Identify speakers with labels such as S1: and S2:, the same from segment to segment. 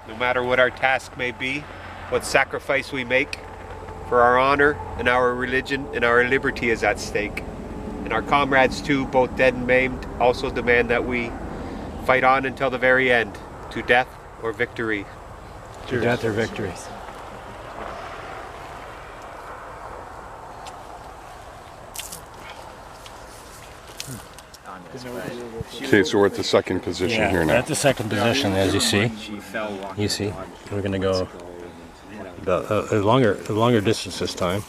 S1: no matter what our task may be, what sacrifice we make, for our honor and our religion and our liberty is at stake. And our comrades too, both dead and maimed, also demand that we fight on until the very end, to death or victory.
S2: To death or victory.
S3: Okay, so we're at the second position here now.
S2: At the second position, as you see. You see, we're going to go a longer distance this time.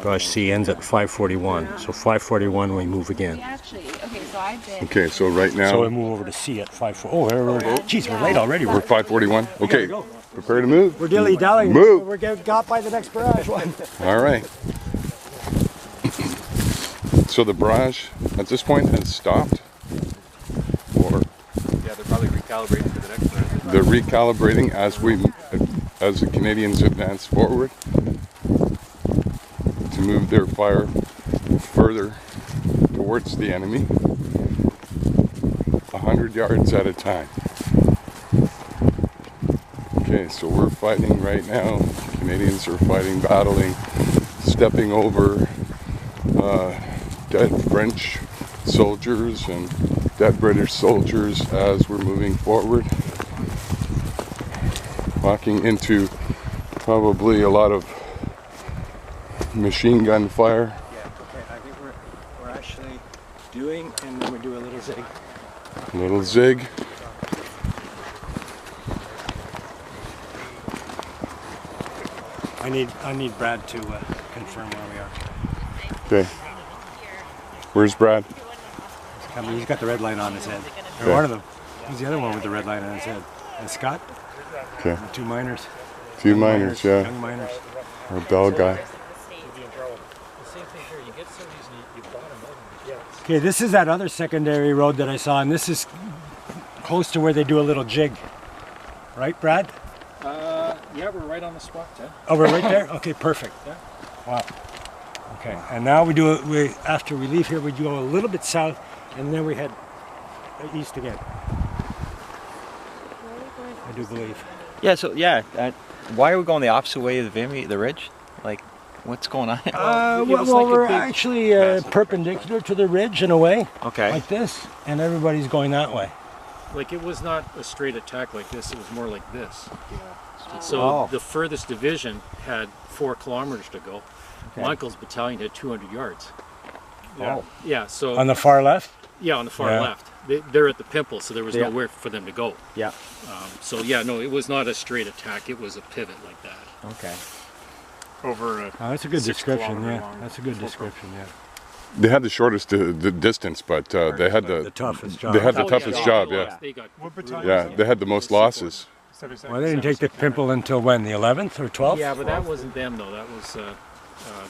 S2: Barrage C ends at 541. So 541, we move again.
S3: Okay, so right now.
S2: So we move over to C at 540. Geez, we're late already.
S3: We're 541. Okay, prepare to move.
S2: We're dilly-dallying.
S3: Move.
S2: We're getting got by the next barrage one.
S3: All right. So the barrage at this point has stopped, or
S1: Yeah, they're probably recalibrating for the next one.
S3: they're recalibrating as the Canadians advance forward to move their fire further towards the enemy, 100 yards at a time. Okay, so we're fighting right now. Canadians are fighting, battling, stepping over dead French soldiers and dead British soldiers as we're moving forward. Walking into probably a lot of machine gun fire.
S2: Yeah, okay, I think we're actually doing, and then we do a little zig.
S3: A little zig.
S2: I need Brad to confirm where we are.
S3: Okay. Where's Brad?
S2: He's got the red line on his head. Or
S3: Okay.
S2: one of them. Who's the other one with the red line on his head? And Scott?
S3: Okay.
S2: The two miners.
S3: Few miners, yeah.
S2: Young miners.
S3: Or Bell guy.
S2: Okay, this is that other secondary road that I saw, and this is close to where they do a little jig. Right, Brad?
S4: Yeah, we're right on the spot, Ted.
S2: Oh, we're right there? Okay, perfect.
S4: Yeah.
S2: Wow. Okay, and now after we leave here, we go a little bit south, and then we head east again. I do believe.
S5: Yeah, so why are we going the opposite way of the Vimy, the ridge? Like, what's going on?
S2: We're actually perpendicular to the ridge in a way.
S5: Okay.
S2: Like this, and everybody's going that way.
S4: Like, it was not a straight attack like this, it was more like this. So the furthest division had 4 kilometers to go.
S2: Okay.
S4: Michael's battalion had 200 yards.
S2: Yeah.
S4: Yeah, so...
S2: On the far left?
S4: Yeah, on the far left. They're at the pimple, so there was nowhere for them to go.
S5: Yeah.
S4: So yeah, no, it was not a straight attack, it was a pivot like that.
S5: Okay.
S4: Over
S2: that's a good description, yeah. That's a good description, yeah.
S3: They had the shortest the distance, but they had the
S2: toughest job.
S3: They had the toughest job, yeah.
S4: They got,
S3: Yeah, they had the most losses.
S2: Well, they didn't take the pimple until when? The 11th or 12th?
S4: yeah, but that wasn't them though. That was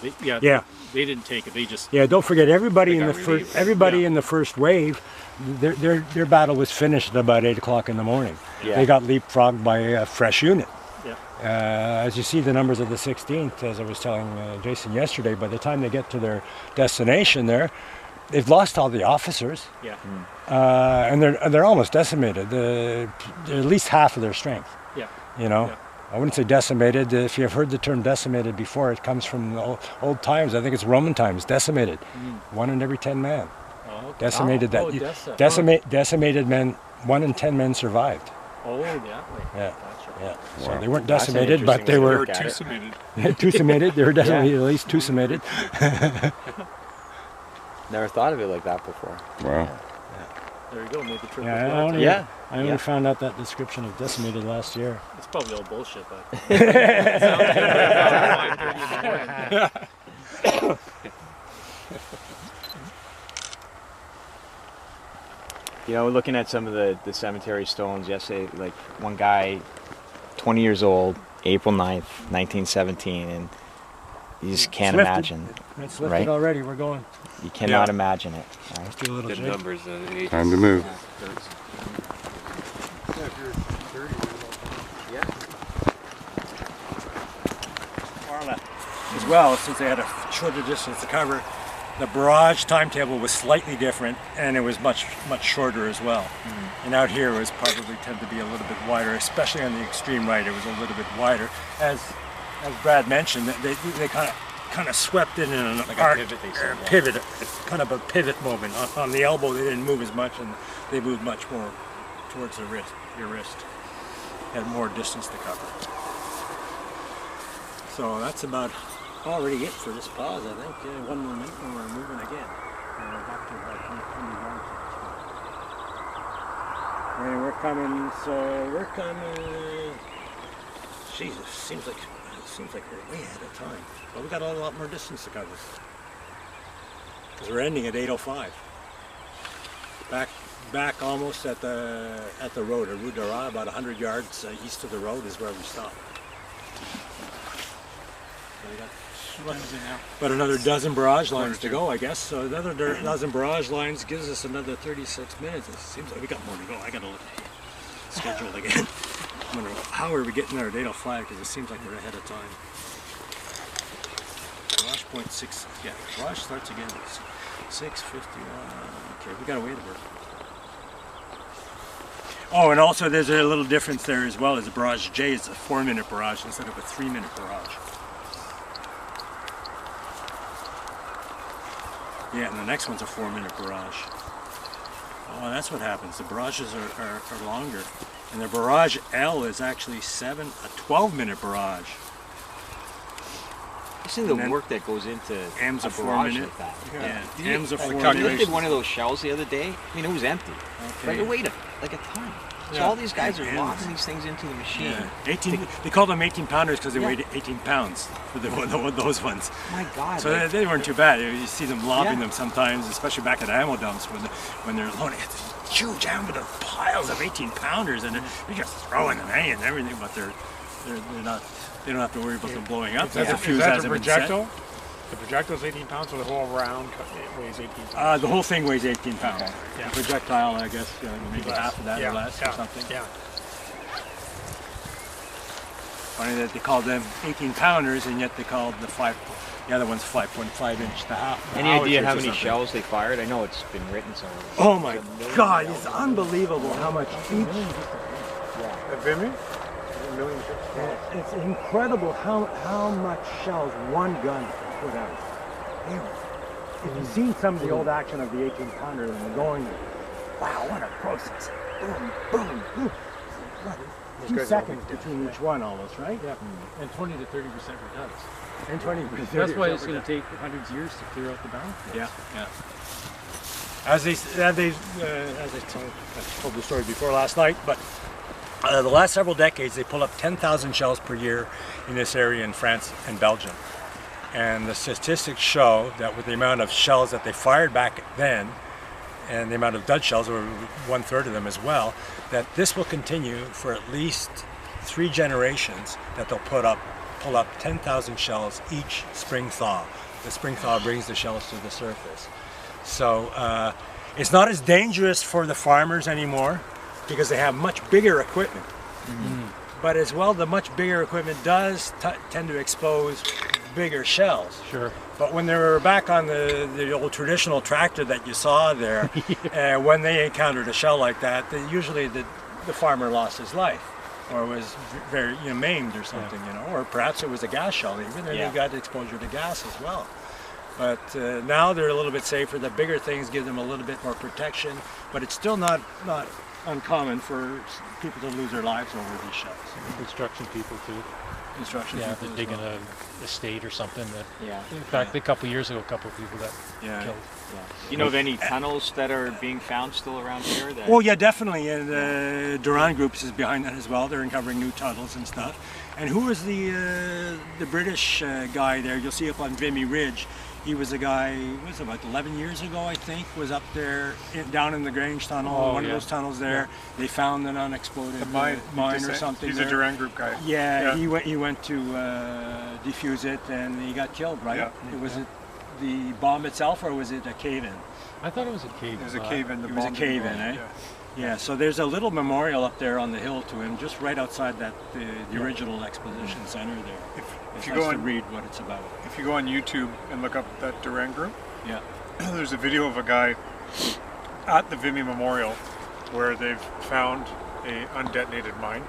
S4: they didn't take it. They just
S2: Don't forget everybody in the
S4: got
S2: first
S4: relieved.
S2: in the first wave. Their battle was finished at about 8 o'clock in the morning.
S5: Yeah.
S2: They got leapfrogged by a fresh unit.
S4: yeah.
S2: As you see the numbers of the 16th, as I was telling Jason yesterday, by the time they get to their destination there, they've lost all the officers.
S4: Yeah.
S2: And they're almost decimated. They're at least half of their strength.
S4: Yeah.
S2: You know,
S4: Yeah.
S2: I wouldn't say decimated. If you've heard the term decimated before, it comes from the old times. I think it's Roman times. Decimated, 1 in every 10 men.
S4: Oh, okay.
S2: Decimated decimated men. 1 in 10 men survived.
S4: Oh, that way.
S2: Yeah.
S4: Gotcha.
S2: Yeah. So
S3: Wow.
S2: they weren't
S5: That's an
S2: decimated, but they
S5: interesting way to
S2: were
S5: look at it.
S2: two-sumated. They were definitely at least two-sumated.
S5: Never thought of it like that before.
S3: Wow.
S4: There you go. Made the trip.
S2: Yeah, I only found out that description of decimated last year.
S4: It's probably all bullshit, but.
S5: You know, looking at some of the cemetery stones yesterday, like one guy, 20 years old, April 9th, 1917, and you just can't
S2: Lifted.
S5: imagine.
S2: It's lifted
S5: Right?
S2: already. We're going.
S5: You cannot imagine it. Right?
S2: Let's do a little
S1: Good
S2: jig.
S1: numbers and ages.
S3: Time to move.
S2: Far left. As well, since they had a shorter distance to cover, the barrage timetable was slightly different, and it was much shorter as well. And out here it was probably tend to be a little bit wider, especially on the extreme right. It was a little bit wider. As Brad mentioned, they kind of swept in an
S4: Like
S2: arc,
S4: a pivot, they said, yeah.
S2: pivot, kind of a pivot movement. On the elbow, they didn't move as much, and they moved much more towards the wrist. Your wrist had more distance to cover. So that's about already it for this pause, I think. 1 more minute and we're moving again. We're back to about 100 yards. And we're coming, Jesus, seems like we're way ahead of time. But we got a lot more distance to cover. Because we're ending at 8:05. Back almost at the road, at Rue d'Ara, about 100 yards east of the road is where we stop. So we got but another dozen barrage lines to go, I guess. So another dozen barrage lines gives us another 36 minutes. It seems like we got more to go. I got to look at the schedule again. I'm wondering how are we getting there at 8:05, because it seems like we're ahead of time. Barrage point 6. Yeah, barrage starts again at 6:51. Okay, we got to wait a bit. Oh, and also there's a little difference there as well. As a barrage J is a 4-minute barrage instead of a 3-minute barrage. Yeah, and the next one's a 4-minute barrage. Oh, that's what happens. The barrages are longer. And the barrage L is actually a 12-minute barrage.
S5: I've seen the work that goes into
S2: M's
S5: a
S2: a
S5: barrage
S2: 4-minute.
S5: like that.
S2: Yeah, M's a 4
S5: I
S2: minute.
S5: lifted one of those shells the other day. I mean, it was empty.
S2: Okay.
S5: But it weighed like a ton. So
S2: Yeah.
S5: all these guys are
S2: And
S5: loading these things into the machine.
S2: Yeah, 18. They called them 18 pounders because they weighed 18 pounds. For those ones.
S5: My God.
S2: So
S5: like,
S2: they weren't too bad. You see them lobbing
S5: Yeah.
S2: them sometimes, especially back at ammo dumps when they're loading huge ammo piles of 18 pounders, and they're just throwing them in and everything. But they're not. They don't have to worry about them blowing up. That's a fuse
S6: Is that
S2: hasn't
S6: the
S2: been set.
S6: projectile? The projectile's 18 pounds, so the whole round weighs 18 pounds.
S2: The whole thing weighs 18 pounds.
S6: Yeah.
S2: The projectile, I guess, maybe
S6: Less.
S2: half of that or less or something.
S6: Yeah.
S2: Funny that they called them 18 pounders, and yet they called the other one's 5.5 inch.
S5: any idea how many shells they fired? I know it's been written somewhere.
S2: Oh my God! It's unbelievable how much each.
S6: The Vimy?
S2: It's incredible how much shells one gun can put out. If you've seen some of the old action of the 18 pounder and going, wow, what a process! Boom, boom, boom. What, 2 seconds between each one, almost, right?
S4: Yeah, and 20 to 30% redunds.
S2: And 20%.
S4: That's why it's going to take hundreds of years to clear out the battlefield.
S2: Yeah, yeah. As I told the story before last night, but the last several decades they pull up 10,000 shells per year in this area in France and Belgium. And the statistics show that with the amount of shells that they fired back then, and the amount of dud shells, or 1/3 of them as well, that this will continue for at least 3 generations, that they'll pull up 10,000 shells each spring thaw. The spring thaw brings the shells to the surface. So it's not as dangerous for the farmers anymore because they have much bigger equipment. But as well, the much bigger equipment does tend to expose bigger shells.
S4: Sure.
S2: But when they were back on the old traditional tractor that you saw there, when they encountered a shell like that, usually the farmer lost his life, or was very maimed or something, or perhaps it was a gas shell even, and they got exposure to gas as well. But now they're a little bit safer. The bigger things give them a little bit more protection, but it's still not uncommon for people to lose their lives over these shells.
S4: Construction people too.
S2: Construction
S4: Yeah,
S2: people
S4: they're
S2: as
S4: digging
S2: well.
S4: a estate or something. That,
S5: Yeah.
S4: in fact, a couple of years ago, a couple of people got killed.
S5: You know of any tunnels that are being found still around here? That...
S2: Oh yeah, definitely. And the Duran Groups is behind that as well. They're uncovering new tunnels and stuff. And who was the British guy there? You'll see up on Vimy Ridge. He was a guy, was about 11 years ago, I think, was up there down in the Grange Tunnel, one of those tunnels there. They found an unexploded mine or something.
S6: He's
S2: there.
S6: a Duran Group guy.
S2: Yeah, he went to defuse it, and he got killed, right?
S6: Yeah.
S2: Was it the bomb itself, or was it a cave-in?
S4: I thought it was a cave.
S6: There's a cave in the
S2: It was a
S6: bomb.
S2: cave-in, eh? Yeah, so there's a little memorial up there on the hill to him, just right outside that the original exposition center there.
S6: If
S2: It's
S6: you
S2: nice
S6: go
S2: to
S6: on,
S2: read what it's about.
S6: if you go on YouTube and look up that Duran Group,
S4: Yeah.
S6: There's a video of a guy at the Vimy Memorial where they've found a undetonated mine,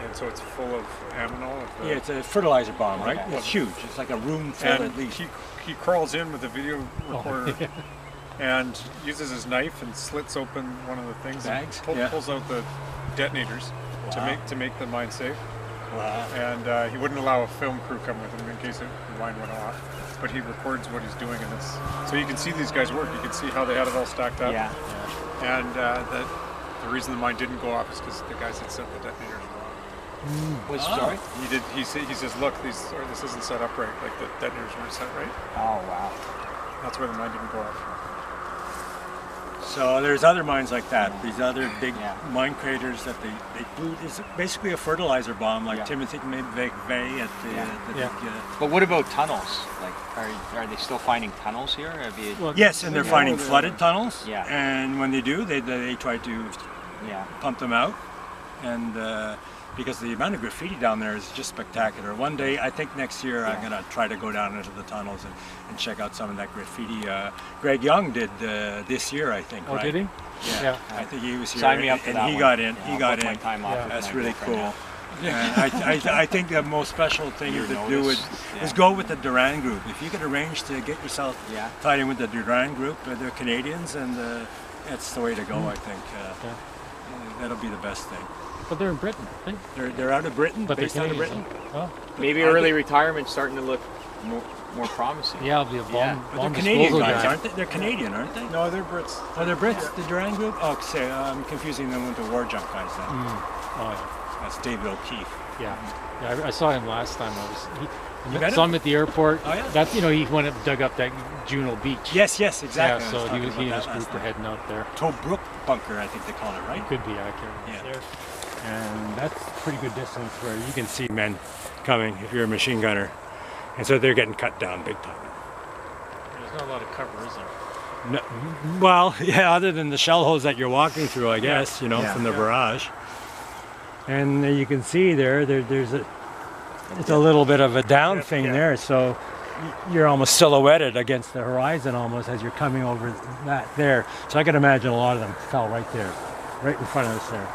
S6: and so it's full of ammonal.
S2: Yeah, it's a fertilizer bomb, right?
S6: Okay.
S2: It's huge. It's like a room full
S6: And
S2: at least.
S6: he crawls in with a video recorder and uses his knife and slits open one of the things
S2: Bags?
S6: and
S2: Yeah.
S6: pulls out the detonators
S2: Wow.
S6: to make the mine safe.
S2: Wow.
S6: And he wouldn't allow a film crew come with him in case the mine went off. But he records what he's doing, and it's so you can see these guys work. You can see how they had it all stacked up.
S5: Yeah.
S6: And that the reason the mine didn't go off is because the guys had set the detonators wrong.
S5: Was
S2: Oh.
S5: sorry?
S6: He says, look, this isn't set up right. Like the detonators weren't set right.
S5: Oh wow.
S6: That's why the mine didn't go off.
S2: So there's other mines like that. These other big
S5: Yeah.
S2: mine craters that they blew. It's basically a fertilizer bomb, like
S5: Yeah.
S2: Timothy McVeigh at the,
S5: Yeah.
S2: the
S4: Yeah.
S2: big.
S5: But what about tunnels? Like, are they still finding tunnels here? Have you?
S4: Well,
S2: Yes, and they're
S4: yeah,
S2: finding
S4: well,
S2: flooded tunnels.
S5: Yeah.
S2: And when they do, they try to
S5: Yeah.
S2: pump them out, and because the amount of graffiti down there is just spectacular. One day, I think next year, I'm gonna try to go down into the tunnels and check out some of that graffiti. Greg Young did this year, I think.
S4: Oh,
S2: right?
S4: did he?
S2: Yeah. I think he was here.
S5: Sign me up for
S2: and
S5: that
S2: he
S5: one.
S2: got in.
S5: Yeah,
S2: He
S5: I'll
S2: got
S5: book my
S2: in.
S5: time off with
S2: That's
S5: my
S2: really
S5: girlfriend
S2: cool. And I think the most special thing
S5: Your
S2: to do
S5: notice,
S2: is
S5: yeah.
S2: go with the Duran group. If you could arrange to get yourself
S5: Yeah.
S2: tied in with the Duran group, they're Canadians, and that's the way to go. I think that'll be the best thing.
S4: But they're in Britain, right?
S2: They're out of Britain,
S4: But they're
S2: based out of
S4: Canadians,
S2: Britain.
S4: huh?
S5: Maybe early retirement starting to look more promising.
S4: Yeah, I'll be a bomb,
S5: Yeah.
S2: But
S4: bomb
S2: they're Canadian
S4: disposal
S2: guys,
S4: guy.
S2: aren't they? They're Canadian, aren't they?
S6: No, they're Brits.
S2: Oh, they're Brits, the Duran group? Oh, say, I'm confusing them with the War Jump guys then.
S4: Oh,
S2: That's David O'Keefe.
S4: yeah. Yeah, I saw him last time.
S2: You met
S4: Saw
S2: him?
S4: him at the airport.
S2: Oh, yeah?
S4: That, he went up, dug up that Juno Beach.
S2: Yes, exactly.
S4: Yeah,
S2: I was
S4: so
S2: talking
S4: he
S2: about
S4: and
S2: that
S4: his
S2: last
S4: group were
S2: night.
S4: heading out there.
S2: Tobruk bunker, I think they call it, right?
S4: Could be accurate.
S2: Yeah.
S4: There.
S2: And that's pretty good distance where you can see men coming if you're a machine gunner. And so they're getting cut down big time.
S4: There's not a lot of cover, is there?
S2: No, well, yeah, other than the shell holes that you're walking through, I guess,
S5: Yeah.
S2: from the barrage. And you can see there's it's a little bit of a down thing there, so you're almost silhouetted against the horizon almost as you're coming over that there. So I can imagine a lot of them fell right there, right in front of us there.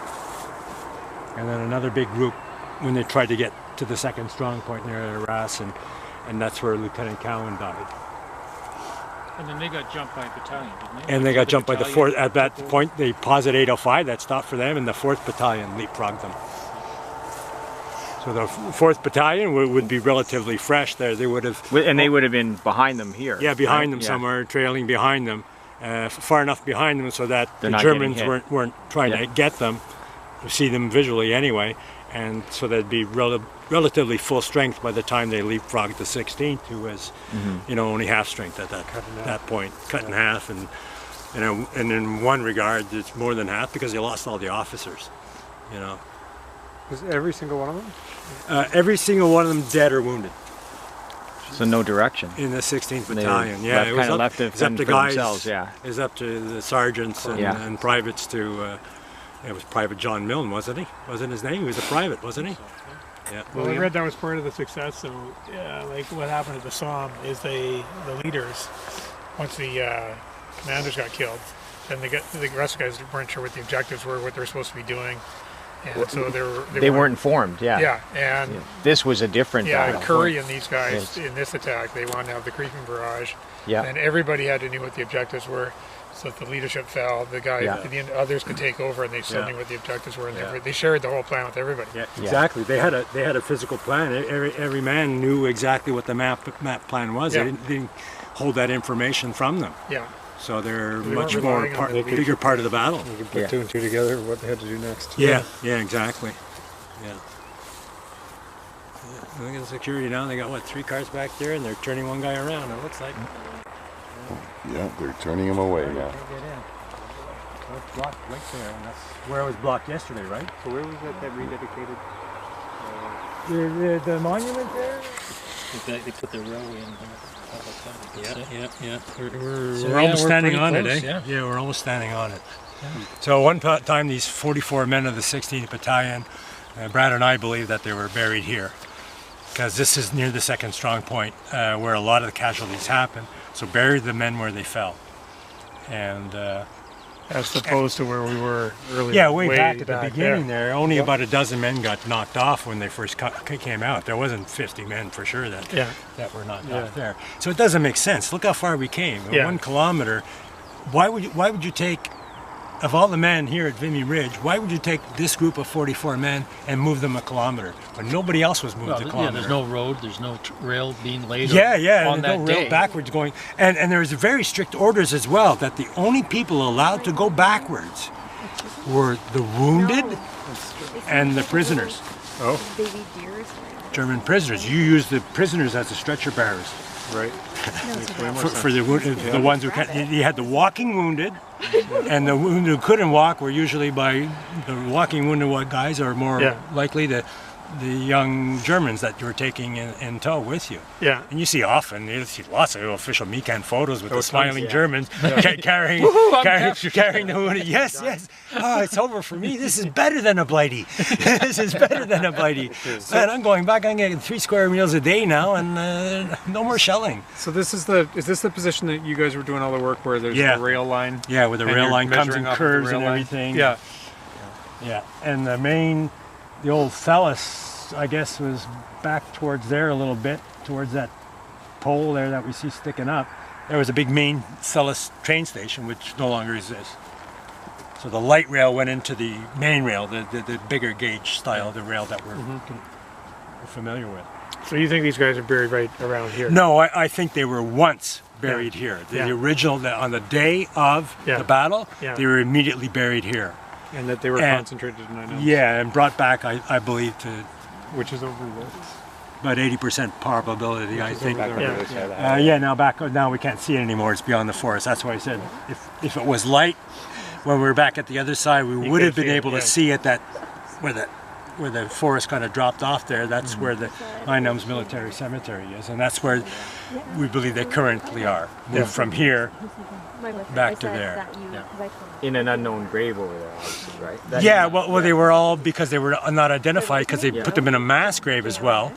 S2: And then another big group when they tried to get to the second strong point near Arras, and that's where Lieutenant Cowan died.
S4: And then they got jumped by a battalion, didn't they?
S2: And they got jumped by the
S4: battalion
S2: 4th. At that
S4: took over.
S2: point, they paused at 805. That stopped for them, and the 4th Battalion leapfrogged them. So the 4th Battalion would be relatively fresh there. They would have...
S5: And they would have been behind them here.
S2: Yeah, behind
S5: right?
S2: them somewhere, trailing behind them. Far enough behind them so that
S5: They're
S2: the
S5: not getting
S2: Germans
S5: hit.
S2: weren't trying to get them, see them visually anyway. And so they'd be relatively full strength by the time they leapfrogged the 16th, who was, only half strength at that point, cut in half. And in one regard, it's more than half because they lost all the officers,
S6: Is every single one of them?
S2: Every single one of them dead or wounded
S5: So no direction.
S2: in the 16th
S5: They
S2: Battalion.
S5: were
S2: Yeah,
S5: left-
S2: it was
S5: kinda
S2: up,
S5: left to
S2: it's up
S5: fend
S2: to
S5: for
S2: guys.
S5: themselves, yeah.
S2: It was up to the sergeants and,
S5: Yeah.
S2: and privates to. It was Private John Milne, wasn't he? Wasn't his name? He was a private, wasn't he? Yeah.
S6: Well, I read that was part of the success. So, like what happened at the Somme is the leaders, once the commanders got killed, then the rest of the guys weren't sure what the objectives were, what they were supposed to be doing, and so
S5: They weren't informed, yeah.
S6: Yeah, and
S5: This was a different battle.
S6: Curry and these guys
S5: Yes.
S6: in this attack, they wanted to have the creeping barrage,
S5: Yeah.
S6: and everybody had to know what the objectives were. So if the leadership fell, the guy,
S5: Yeah.
S6: the others could take over, and they still knew what the objectives were, and they shared the whole plan with everybody.
S2: Yeah, exactly. They had a physical plan. Every man knew exactly what the map plan was.
S6: Yeah.
S2: They didn't hold that information from them.
S6: Yeah.
S2: So they're
S6: They
S2: much
S6: weren't
S2: more
S6: relying on the
S2: bigger part of the battle.
S6: You could
S5: put
S6: two and two together, what they had to do next.
S2: Yeah, exactly. Yeah. Look at the security now. They got 3 cars back there, and they're turning one guy around. It looks like.
S3: Yeah, they're turning him away now.
S2: It's blocked right there, and that's where it was blocked yesterday, right?
S1: So where was that rededicated?
S2: The monument there.
S4: They put the railway in there. Yeah.
S2: We're almost standing on it, eh? Yeah, we're almost standing on it. So one time, these 44 men of the 16th Battalion, Brad and I believe that they were buried here, because this is near the second strong point where a lot of the casualties happen. So bury the men where they fell. And
S6: As opposed to where we were earlier.
S2: yeah, way back at the beginning there, only about a dozen men got knocked off when they first came out. There wasn't 50 men for sure that were knocked off there. So it doesn't make sense. Look how far we came. 1 kilometer. Why would you take, of all the men here at Vimy Ridge, why would you take this group of 44 men and move them a kilometer when nobody else was moved a kilometer?
S4: Yeah, there's no road, there's no rail being laid
S2: and
S4: on that
S2: no rail
S4: day.
S2: backwards going. And there's very strict orders as well that the only people allowed to go backwards were the wounded and the prisoners.
S6: Oh,
S2: German prisoners. You use the prisoners as the stretcher bearers.
S6: right.
S2: For the ones who can't, you had the walking wounded, and the wounded who couldn't walk were usually by the walking wounded guys, or more likely the young Germans that you were taking in tow with you.
S6: Yeah.
S2: And you see lots of official Mecan photos with the smiling Germans carrying the wounded. Yes. Oh, it's over for me. This is better than a Blighty. This is better than a Blighty. Man, I'm going back. I'm getting 3 square meals a day now, and no more shelling.
S6: So is this the position that you guys were doing all the work where there's the rail line?
S2: Yeah, where the rail line comes and
S6: measuring off
S2: curves
S6: the rail
S2: and
S6: line?
S2: everything.
S6: Yeah.
S2: And the old Thales, I guess, was back towards there a little bit, towards that pole there that we see sticking up. There was a big main Thales train station, which no longer exists. So the light rail went into the main rail, the bigger gauge style, the rail that we're familiar with.
S6: So you think these guys are buried right around here?
S2: No, I think they were once buried here. The original, on the day of the battle, they were immediately buried here.
S6: And that they were concentrated in 9 ounce.
S2: Yeah, and brought back, I believe, to
S6: Which is over this.
S2: about 80% probability, I think.
S6: Yeah.
S2: Now we can't see it anymore. It's beyond the forest. That's why I said if it was light when we were back at the other side, we would have been able to see it where the forest kind of dropped off there. That's where the Nine Elms Military Cemetery is, and that's where we believe they currently are. Moved from here back to there.
S5: In an unknown grave over there, obviously, right?
S2: Well, they were all, because they were not identified, because they put them in a mass grave as well.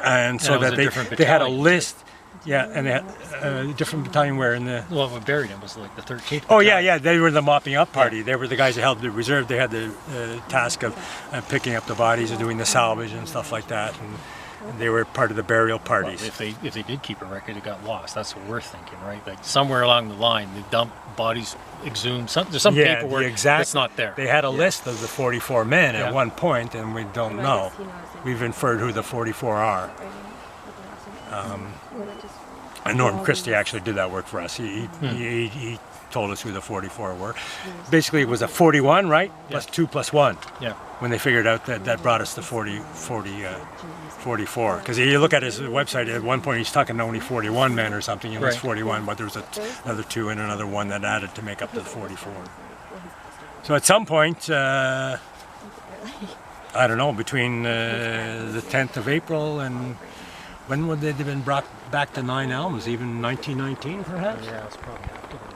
S2: And so that they had a list. Yeah, and they had a different battalion where in the...
S4: Well, what buried him was like the 13th
S2: Oh,
S4: battalion.
S2: yeah, they were the mopping up party. They were the guys that held the reserve. They had the task of picking up the bodies and doing the salvage and stuff like that. And they were part of the burial parties.
S4: Well, if they did keep a record, it got lost. That's what we're thinking, right? Like somewhere along the line, they dumped bodies, exhumed. There's some paperwork that's not there.
S2: They had a list of the 44 men at one point, and we don't know. We've inferred who the 44 are. And Norm Christie actually did that work for us. He told us who the 44 were. Basically, it was a 41, right? Plus 2 plus 1.
S4: Yeah.
S2: When they figured out that brought us to 44. Because you look at his website, at one point he's talking only 41 men or something. It was 41, but there was another 2 and another 1 that added to make up the 44. So at some point, I don't know, between the 10th of April and when would they have been brought back to Nine Elms? Even 1919, perhaps?
S4: Yeah, it's probably after the war.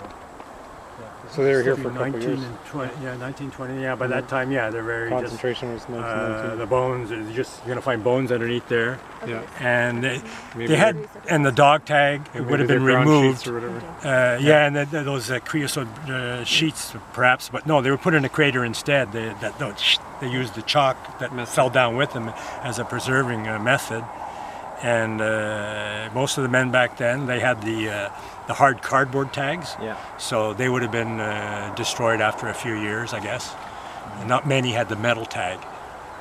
S6: So they were here for a couple
S2: 19
S6: years.
S2: and 20, 1920. Yeah, by that time, they're very
S6: Concentration was 1919.
S2: the bones. You're gonna find bones underneath there.
S6: Yeah.
S2: And they had, and the dog tag, it would have been removed.
S6: Or whatever.
S2: And those creosote sheets, perhaps, but no, they were put in a crater instead. They used the chalk that fell down with them as a preserving method. And most of the men back then, they had the hard cardboard tags.
S5: Yeah.
S2: So they would have been destroyed after a few years, I guess. And not many had the metal tag.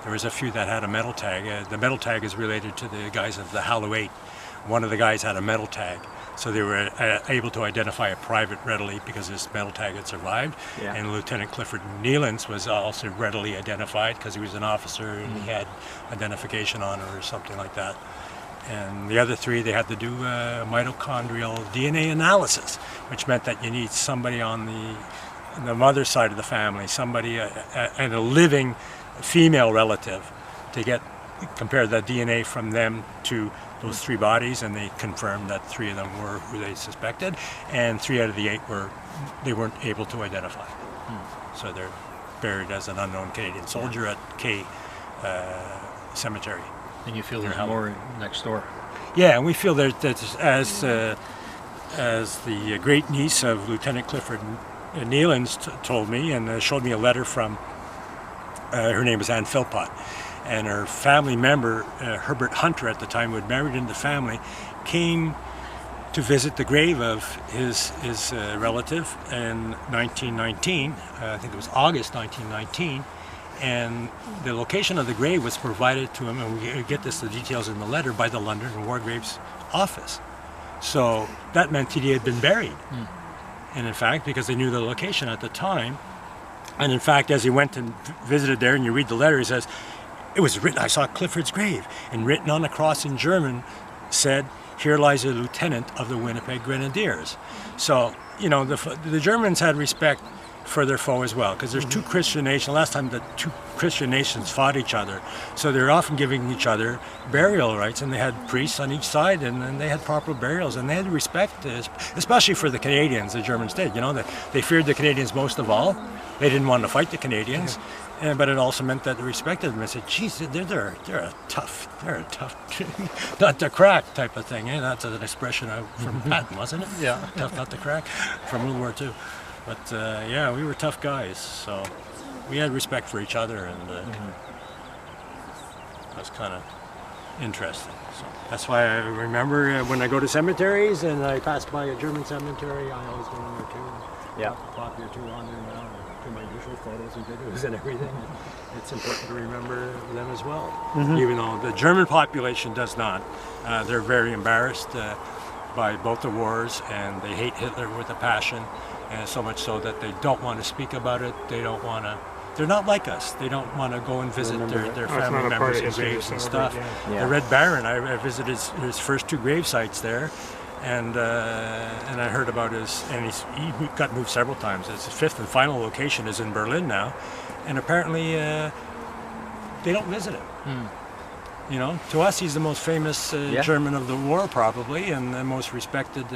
S2: There was a few that had a metal tag. The metal tag is related to the guys of the Hallow 8. One of the guys had a metal tag. So they were able to identify a private readily because his metal tag had survived. Yeah. And Lieutenant Clifford Nealance was also readily identified because he was an officer and he had identification on her or something like that. And the other 3, they had to do mitochondrial DNA analysis, which meant that you need somebody on the mother's side of the family, somebody and a living female relative to compare the DNA from them to those 3 bodies, and they confirmed that 3 of them were who they suspected, and 3 out of the 8 they weren't able to identify. So they're buried as an unknown Canadian soldier at K Cemetery.
S4: And you feel there's more next door.
S2: Yeah, and we feel that as as the great niece of Lieutenant Clifford Nealons told me, and showed me a letter from, her name was Ann Philpott, and her family member, Herbert Hunter at the time, who had married into the family, came to visit the grave of his relative in 1919, I think it was August 1919, and the location of the grave was provided to him, and we get the details in the letter, by the London War Graves Office. So that meant that he had been buried. And in fact, because they knew the location at the time, and in fact, as he went and visited there, and you read the letter, he says, it was written, I saw Clifford's grave, and written on the cross in German said, here lies a lieutenant of the Winnipeg Grenadiers. So, you know, the Germans had respect for their foe as well, because there's two Christian nations. Last time the two Christian nations fought each other, so they're often giving each other burial rights, and they had priests on each side, and they had proper burials, and they had respect, especially for the Canadians. The Germans did, you know, they feared the Canadians most of all. They didn't want to fight the Canadians, but it also meant that they respected them and said, geez, they're a tough, not to crack type of thing. Eh? That's an expression from Patton, wasn't it? Yeah. Tough not to crack, from World War II. But yeah, we were tough guys, so we had respect for each other, and that was kind of interesting. So that's why I remember when I go to cemeteries and I pass by a German cemetery, I always go in there too.
S5: Yeah.
S2: Pop your two on there now, do my usual photos and videos and everything. It's important to remember them as well, even though the German population does not. They're very embarrassed by both the wars, and they hate Hitler with a passion. And so much so that they don't want to speak about it. They don't want to. They're not like us. They don't want to go and visit their family members' and graves and stuff.
S6: Yeah.
S2: The Red Baron, I visited his first two grave sites there, and I heard about he got moved several times. His fifth and final location is in Berlin now, and apparently they don't visit it. You know, to us, he's the most famous German of the war, probably, and the most respected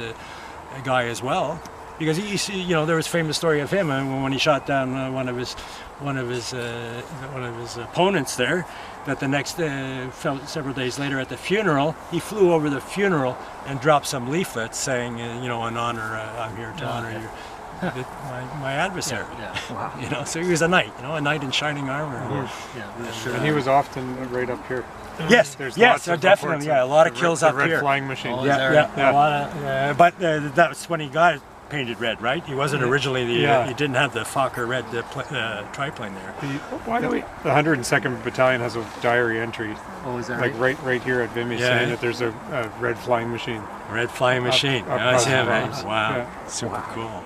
S2: guy as well. Because you know, there was a famous story of him when he shot down one of his opponents there. That the next several days later at the funeral, he flew over the funeral and dropped some leaflets saying, you know, in honor, I'm here to honor my adversary.
S5: Wow.
S2: You know, so he was a knight, you know, a knight in shining armor.
S6: And he was often right up here.
S2: Yes,
S6: There's
S2: yes,
S6: lots of
S2: definitely,
S6: reports
S2: a lot of kills up
S6: the red
S2: here.
S6: flying machine.
S5: Oh,
S2: Yeah, a lot of, but that's when he got it painted red, right? He wasn't originally he didn't have the Fokker red triplane there.
S6: Why do we? The 102nd Battalion has a diary entry.
S5: Oh, is that
S6: like right here at Vimy, saying that there's a red flying machine.
S2: Red flying machine.
S6: Up
S2: That's him, eh?
S6: across the
S2: Wow,
S6: front.
S2: super cool.